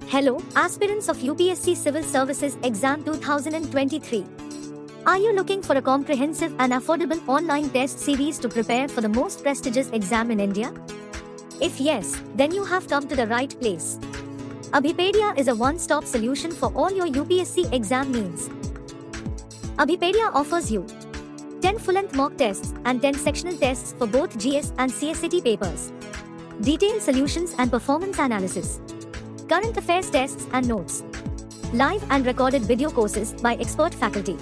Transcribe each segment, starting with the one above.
Hello, aspirants of UPSC Civil Services Exam 2023. Are you looking for a comprehensive and affordable online test series to prepare for the most prestigious exam in India? If yes, then you have come to the right place. Abhipedia is a one-stop solution for all your UPSC exam needs. Abhipedia offers you 10 full-length mock tests and 10 sectional tests for both GS and CSAT papers, detailed solutions and performance analysis, current affairs tests and notes, live and recorded video courses by expert faculty,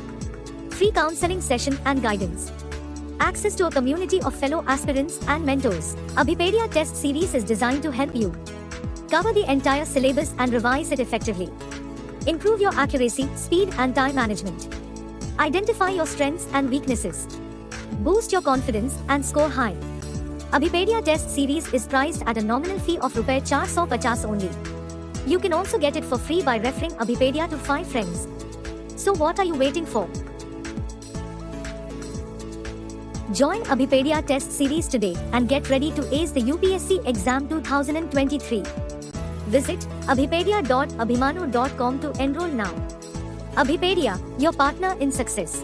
free counseling session and guidance, access to a community of fellow aspirants and mentors. Abhipedia test series is designed to help you cover the entire syllabus and revise it effectively, improve your accuracy, speed and time management, identify your strengths and weaknesses, boost your confidence and score high. Abhipedia test series is priced at a nominal fee of ₹450 only. You can also get it for free by referring Abhipedia to 5 friends. So what are you waiting for? Join Abhipedia test series today and get ready to ace the UPSC exam 2023. Visit abhipedia.abhimanu.com to enroll now. Abhipedia, your partner in success.